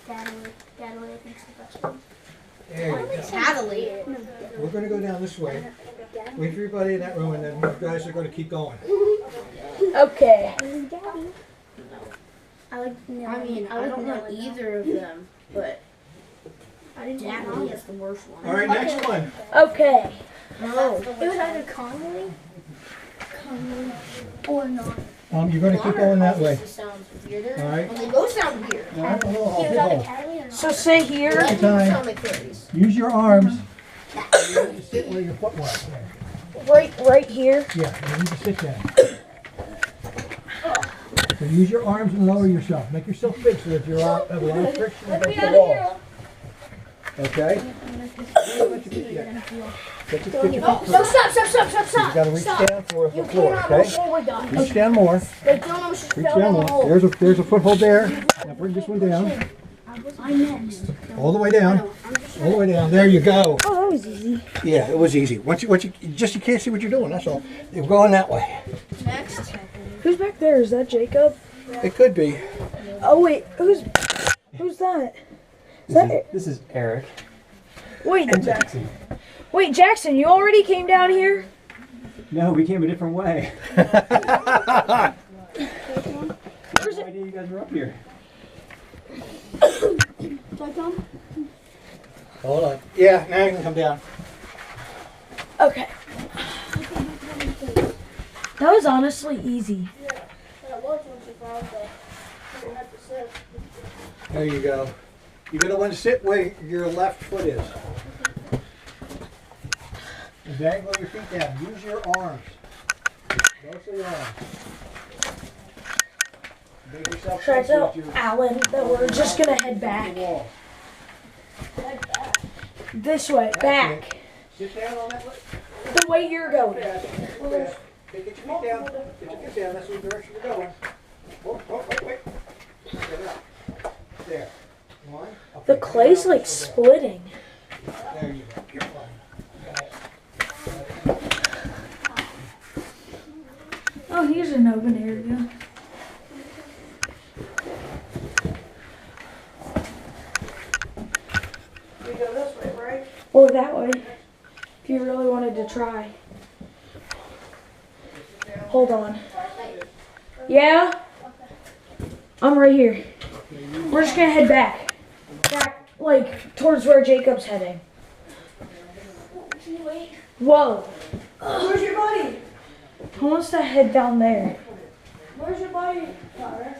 Dadaway, I think so. That's right. There you go. Sadly. We're going to go down this way. Wait for everybody in that room, and then you guys are going to keep going. Okay. I don't know either of them, but Daddy is the worst one. All right, next one. Okay. No. It was either Conway or not. You're going to keep going that way. Sounds weirder. All right. Well, they both sound weird. All right, a little hole, He was big either hole. Cataly or not. So say here. That doesn't sound like fairies. Use your arms. You need to sit where your foot was. There. Right here. Yeah, you need to sit there. So use your arms and lower yourself. Make yourself big so that you're have a lot of friction against the wall. Okay? Get your feet No, first. stop. You got to reach down for the floor, cannot okay? move forward, Doc. Reach down more. Like, don't almost Reach fell down down the more. hole. There's a foothold there. Now bring this one down. I'm next. All the way down. All the way down. There you go. Oh, that was easy. Yeah, it was easy. Once you can't see what you're doing, that's all. You're going that way. Next. Who's back there? Is that Jacob? It could be. Oh wait, who's that? Is that This is Eric. wait, And Jackson. wait, Jackson, you already came down here? No, we came a different way. Where's No idea you guys were up here. Hold on. Yeah, now you can come down. Okay. That was honestly easy. There you go. You're going to want to sit where your left foot is. And dangle your feet down. Use your arms. Both of your arms. Make yourself Should I big so tell that you're Alan that we're just gonna head the back? wall. This way, back. Sit down on that leg. The way you're going. Fast. Fast. Get your feet down. Get your feet down. That's the direction you're going. Whoa, wait. Get it up. There. One. Okay. The clay's like splitting. There you go. You're fine. Oh, here's an open area. We go this way, right? Or that way. If you really wanted to try. Hold on. Yeah? I'm right here. We're just gonna head back. Back, like, towards where Jacob's heading. Can you wait? Whoa. Where's your buddy? Who wants to head down there? Where's your buddy? Connor?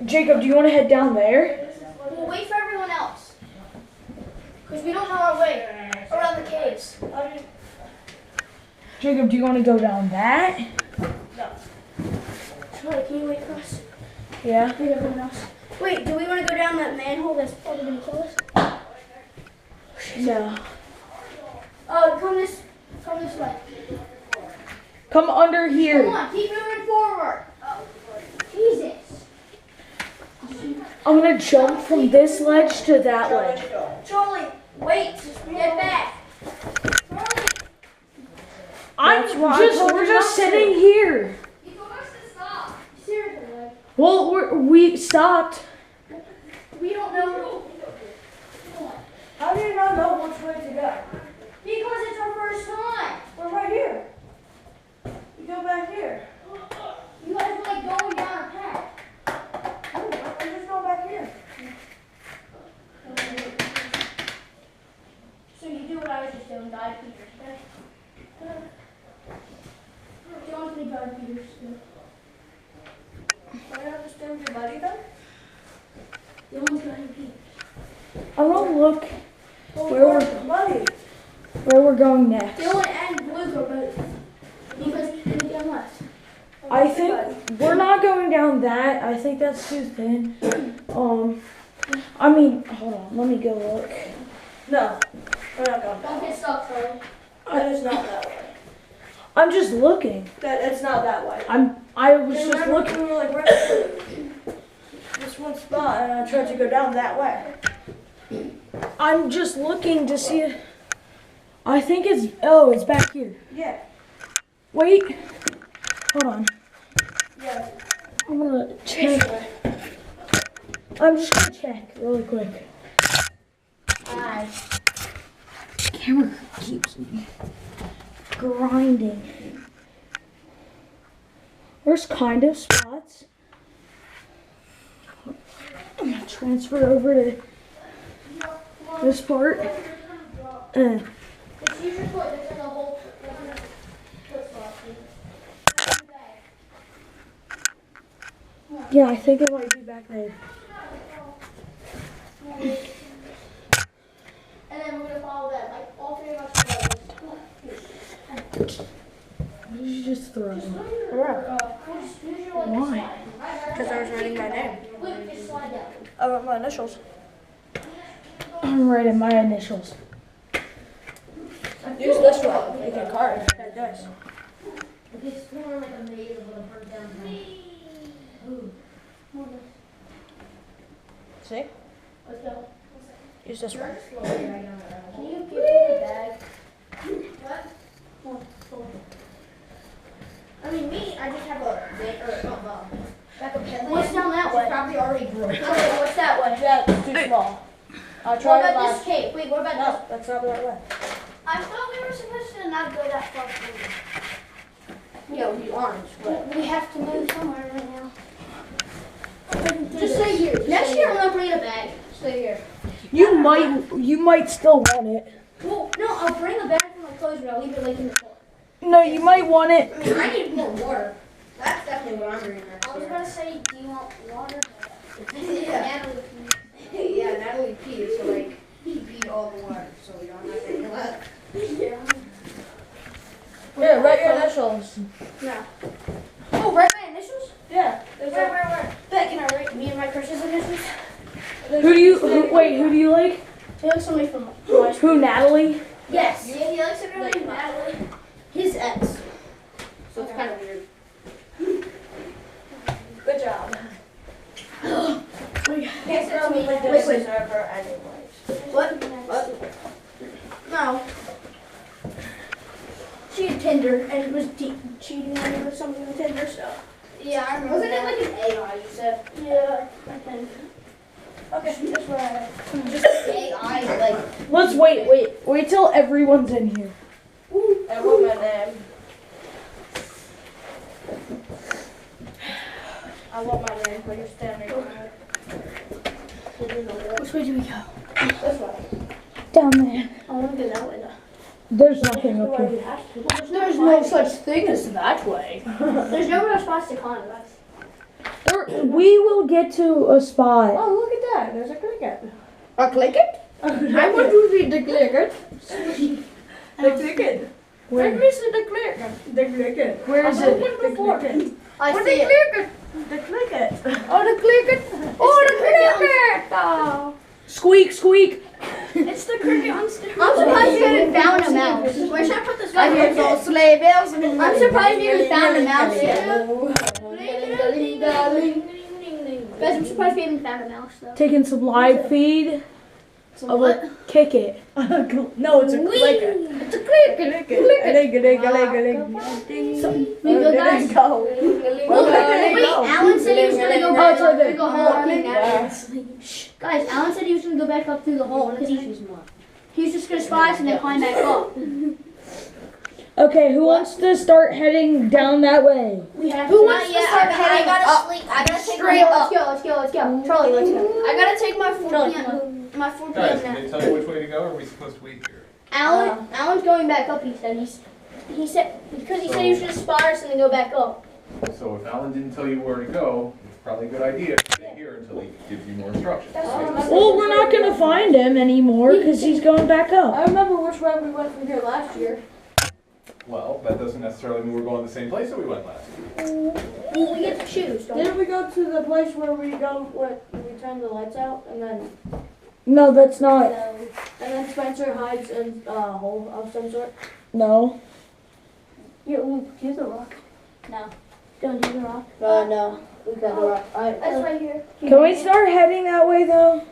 Jacob, do you want to head down there? We'll wait for everyone else. Because we don't know our way around the caves. Jacob, do you want to go down that? Charlie, can you wait for us? Yeah. Wait, everyone else. Wait, do we want to go down that manhole that's probably going to kill us? No. Come this way. Come under Come here. on, keep moving forward. Jesus. I'm going to jump from this ledge to that ledge. Charlie, wait. Get back. Charlie. We're just sitting here. You told us to stop. Seriously, like, Well, we stopped. we don't know. How do you not know which way to go? Because it's our first time. We're right here. You go back here. You guys are like going down a path. We're just going back here. So you do what I was just doing, guide Peters, okay? John's gonna guide Peters too. Why not just do your buddy then? John's guiding Peters. I want to look where we're going next. Dylan and Luke are both. Because we get left. I think we're not going down that. I think that's too thin. I mean, hold on. Let me go look. No, we're not going. Don't get stuck, Charlie. It's not that way. I'm just looking. It's not that way. I was just looking. We were like right this one spot, and I tried to go down that way. I'm just looking to see. I think it's back here. Yeah. Wait. Hold on. Yeah. I'm gonna check. I'm just gonna check really quick. Camera keeps grinding. There's kind of spots. I'm gonna transfer over to this part. It's usually put there's like a whole foot spot. Yeah, I think it might be back there. And then we're gonna follow that. Like all three of us You should just throw it. Why? Because I was writing my name. Just slide down. I wrote my initials. I'm writing my initials. Use this one. Make a card. It does. It's more like a maze with a bird down here. See? Let's go. Use this one. Can you give me the bag? What? I mean, me, I just have a bag or backup headlamp. What's down that way? It's probably already broke. Okay, what's that way? Yeah, it's too small. I'll What try it about last. this cave? Wait, what about No, that's not the right way. this? I thought we were supposed to not go that far forward. Yeah, we aren't, but we have to move somewhere right now. Just stay here. Next year, I'm not bringing a bag. Stay here. You might still want it. Well, no, I'll bring a bag for my clothes, but I'll leave it like in the car. No, you might want it. I mean, I need more water. That's definitely what I'm bringing. I was year. gonna say, do you want water? Yeah. Natalie, Yeah, Natalie peed, so like, he peed all the water, so we don't have any left. Here, write your initials. oh, write my initials? Yeah. There's Where? Beck, can I write me and my crush's initials? Who do you like? He looks somebody from my Who, Natalie? Yes. Yeah, he likes a girl named Natalie. His ex. So it's kind of weird. Good job. Wait. Server anyways. What? No. She had Tinder and was cheating on me with something on Tinder, so. Yeah, I remember. Wasn't it that. like an AI you said? Yeah, I think. Okay, that's right. Just AI, like. Let's wait till everyone's in here. I wrote my name. I wrote my name, but you're standing on it. Which way do we go? This way. Down there. I want to go that way though. There's nothing up here. There's no such thing as that way. There's no real spots to climb, guys. We will get to a spot. Oh, look at that. There's a cricket. A cricket? I want to read the cricket. The cricket. I miss the cricket. The cricket. Where is I've it? opened before. I Oh, see the it. cricket. The cricket. Oh, the cricket. Oh, the cricket. Oh. Squeak, squeak. It's the cricket on steroids. I'm surprised you haven't found a mouse. Where should I put this guy? hear those sleigh bells. I'm surprised you haven't found a mouse yet. Guys, I'm surprised we haven't found a mouse though. Taking some live feed. I will kick it. No, it's a clicker. It's a cricket. We go, guys. Wait, Alan said he was gonna go back up through the hole. Guys, Alan said he was gonna go back up through the hole because he was just gonna spy us and then climb back up. Okay, who wants to start heading down that way? Who wants to start heading up? I gotta take Straight up. Let's go. Charlie, let's go. I gotta take my 4 Charlie, p.m. My 4 p.m. Guys, can nap. they tell you which way to go, or are we supposed to wait here? Alan's going back up. He said because he said he was gonna spy us and then go back up. So if Alan didn't tell you where to go, it's probably a good idea to stay here until he gives you more instructions. Well, we're not gonna find him anymore because he's going back up. I remember which way we went from here last year. Well, that doesn't necessarily mean we're going the same place that we went last year. Well, we get to choose, don't we? Didn't we go to the place where we turn the lights out and then No, that's not. Spencer hides in a hole of some sort? No. Yeah, we'll use the rock. No. Don't use the rock. No. We got the rock. That's right here. Can we start heading that way though?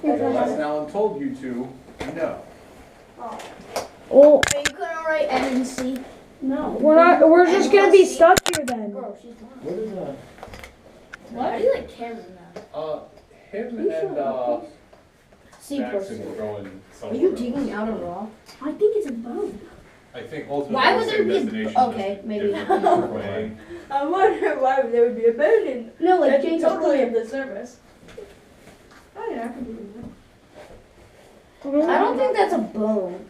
Unless Alan told you to, no. Well, You couldn't write N and C. No. we're just gonna be stuck here then. Bro, she's not. What is that? What? How do you like Cameron now? Him and Jackson were going somewhere. Are you digging out a rock? I think it's a bone. I think ultimately Why the would same there be- destination. okay, just maybe. different way. I wonder why there would be a bone in. No, like That's James totally of the service. Oh yeah, I can believe that. I don't think that's a bone.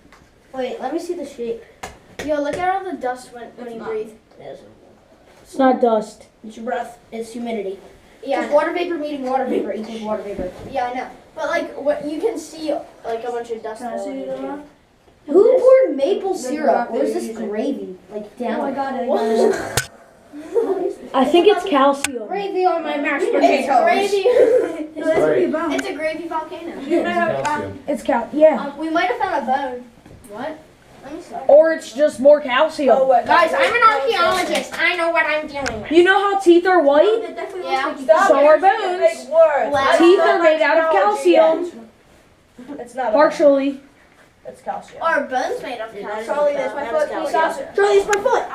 Wait, let me see the shape. Yo, look at all the dust when you breathe. It's not dust. It's your breath. It's humidity. Yeah. Because water vapor meeting water vapor equals water vapor. Yeah, I know. But like, what you can see like a bunch of dust. Can I see the rock? Who poured maple The syrup? rock Where's that this you're using. gravy? Like down. Oh, I got it. I think it's calcium. Gravy on my mashed It's potatoes. gravy. That's what you about. It's a gravy volcano. Calcium. It's yeah. We might have found a bone. What? Let me see. Or it's just more calcium. Oh, what? Guys, I'm an archaeologist. I know what I'm doing with. You know how teeth are white? Yeah. So are bones. Teeth are made out of calcium. It's not. Partially. It's calcium. Are bones made of calcium? Charlie, that's my foot. Can you stop it? Charlie, it's my foot.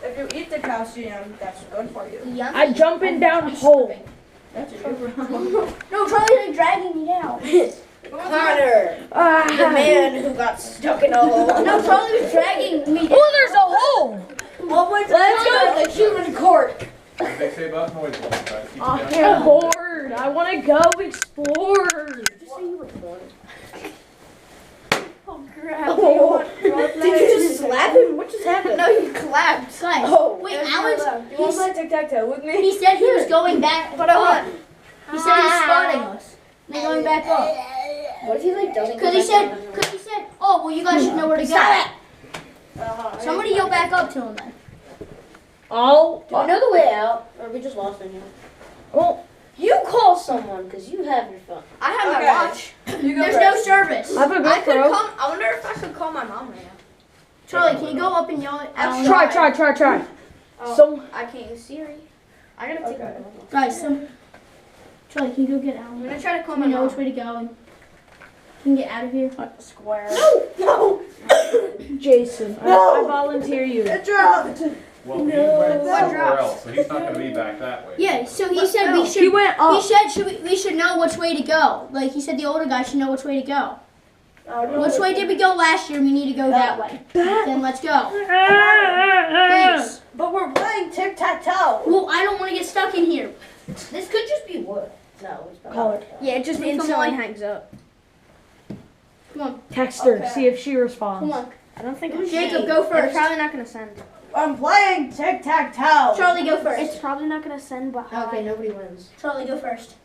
If you eat the calcium, that's good for you. Yummy. I jumping down hole. That's your problem. No, Charlie's like dragging me down. Connor, the man who got stuck in a hole. No, Charlie was dragging me down. Oh, there's a hole. Let's go to the human court. What did they say about noise? Try to keep it I'm down. bored. I want to go explore. Did you just slap him? What just happened? No, you clapped. Guys, wait, Alan. You want to play tic-tac-toe with me? He said he was going back. But he said he's spotting us. They're going back up. What if he like doesn't? Because he said, oh, well, you guys should know where to go. Somebody yell back up to him then. Oh. Do we know the way out? Or are we just lost in here? Well, You call someone because you have your phone. I have Okay. my watch. You go There's first. no service. I have a GoPro. I wonder if I could call my mom right now. Charlie, can you go up and yell at Alan? Try. Oh, So I can't use Siri. I gotta take Okay. it. Guys, Charlie, can you go get Alan? I'm gonna try to call my know which way to go and can get out of here. Square. No! Jason, I volunteer you. It dropped. Well, he went What somewhere drops? else, so he's not going to be back that way. Yeah, so he said we should. He went up. He said we should know which way to go. Like he said, the older guy should know which way to go. Which way did we go last year? We need to go that way. Then let's go. Thanks. But we're playing tic-tac-toe. Well, I don't want to get stuck in here. This could just be wood. No, it's Call her. Yeah, it just instantly hangs up. Come on, Text her. Okay. See if she responds. come on. I don't think Jacob, go first. probably not gonna send. I'm playing tic-tac-toe. Charlie, go first. It's probably not gonna send. But okay, nobody wins. Charlie, go first.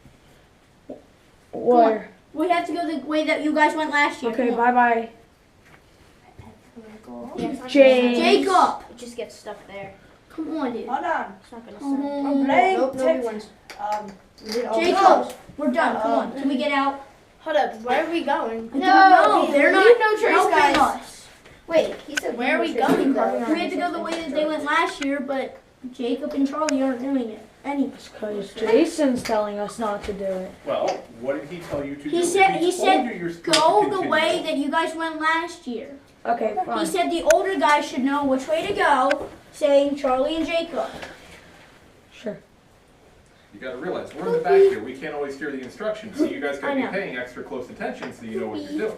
Where? We have to go the way that you guys went last year. Okay, Come on. bye. Yeah. James. Jacob, It just gets stuck there. come on, dude. Hold on. It's not gonna send. I'm playing Nope, nobody tic. wins. Jacob, we're done. Come on, can we get out? Hold up, where are we going? No, they're not. no choice, helping guys. us. Wait, he said Where are we going? though? We have to go the way that they went last year, but Jacob and Charlie aren't doing it. Because Jason's telling us not to do it. Well, what did he tell you to do? He said- If he told said you you're supposed to Go the continue. way that you guys went last year. Okay, He fine. said the older guys should know which way to go, saying Charlie and Jacob. Sure. You gotta realize, we're in the back here, we can't always hear the instructions, so you guys I gotta be know. paying extra close attention so you know what you're doing.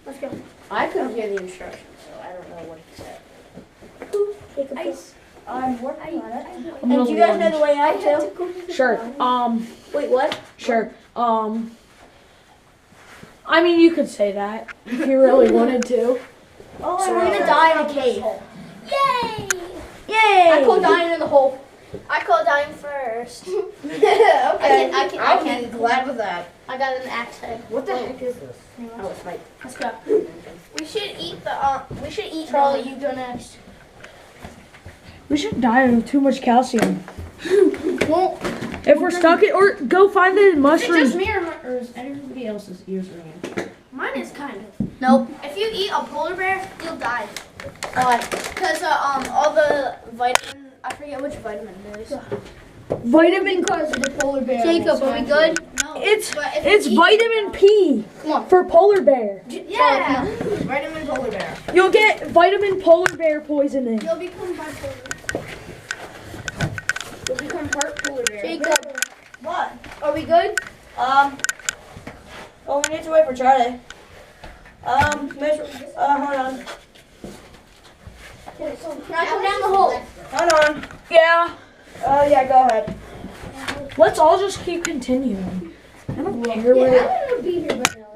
Let's go. I couldn't hear the instructions, so I don't know what he said. Jacob, go. I'm working on it. I'm And gonna do you guys know lunge. the way out too? Sure. Wait, what? Sure. I mean, you could say that if you really wanted to. Oh, So we're gonna die in a cave. Yay! Yay! I call dying in the hole. I call dying first. Okay. I can be glad with that. I got an axe head. What the heck is this? Oh, it's my. Let's go. We should eat the. We should eat. Charlie, you go next. We should die of too much calcium. Well, If we're stuck in, or go find the Is it mushrooms. just me or is everybody else's ears ringing? mine is kind of. Nope. If you eat a polar bear, you'll die. Why? Because all the vitamin. I forget which vitamin it is. Vitamin. Because of the polar bear. Jacob, are we good? No. It's But if you it's eat- vitamin P Come on. for polar bear. Yeah. Vitamin polar bear. You'll get vitamin polar bear poisoning. You'll become bipolar. You'll become part polar bear. Jacob, What? are we good? Well, we need to wait for Charlie. Hold on. Can I come down the hole? Hold on. Yeah. Yeah, go ahead. Let's all just keep continuing. I don't care Yeah, what I it... don't want to be here right now.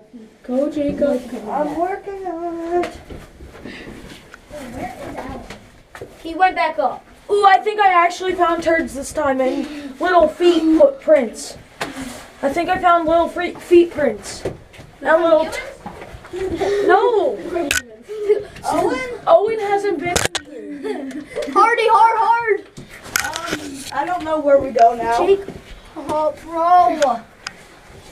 Go, Jacob. I'm working on it. Where is Alan? He went back up. Ooh, I think I actually found turds this time and little feet footprints. I think I found little feet prints. Not little... No! Owen hasn't been here. Hardy, hard. I don't know where we go now. Jacob. Oh, bro.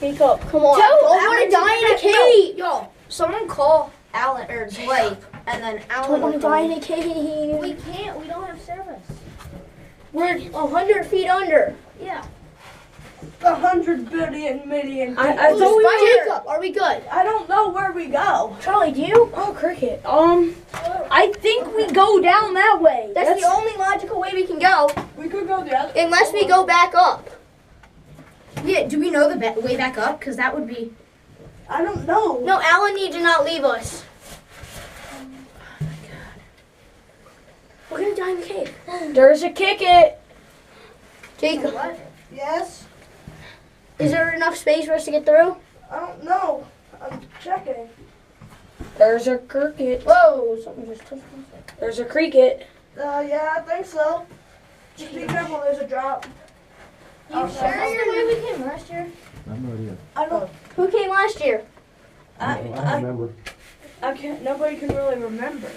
Jacob, Come on. Tell Don't Alan want to to die in a get back- cave. Yo, someone call Alan or Blake, and then Alan. Don't want to will die come. in a cave. We can't. We don't have service. We're 100 feet under. Yeah. 100 billion million. I I thought we were... Jacob, are we good? I don't know where we go. Charlie, do you? Oh, cricket. I think we go down that way. That's the only logical way we can go, We could go the other. unless we go back up. Yeah. Do we know the way back up? Cause that would be. I don't know. No, Alan needs to not leave us. We're gonna die in the cave. There's a kick it. Jacob, Yes. is there enough space for us to get through? I don't know. I'm checking. There's a cricket. Whoa, something just touched me. There's a cricket. Yeah, I think so. Just be careful. There's a drop. You sure you're the way we came last year? I'm already up. I don't. Who came last year? I don't remember. I can't. Nobody can really remember.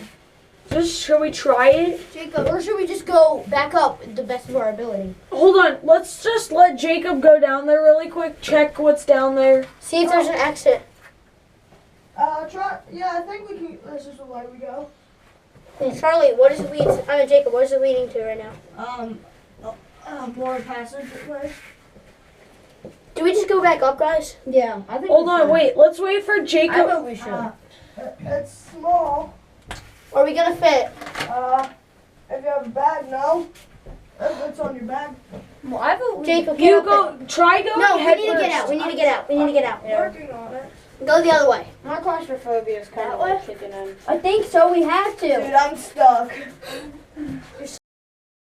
Should we try it? Jacob, or should we just go back up the best of our ability? Hold on. Let's just let Jacob go down there really quick. Check what's down there. See if there's an exit. Try. Yeah, I think we can. This is the way we go. Hey, Charlie, what is it leading to? Jacob, what is it leading to right now? More passageway. Do we just go back up, guys? Yeah. I think. Hold on. Wait. Let's wait for I Jacob. vote we should. It's small. Are we gonna fit? If you have a bag, no. If it's on your bag. Well, I vote we. Jacob, get You up go. Try going. No, we head need to get first. out. We need to get out. We need to get out. Working on it. Go the other way. My claustrophobia is kind That of way? like kicking in. I think so. We have to. Dude, I'm stuck.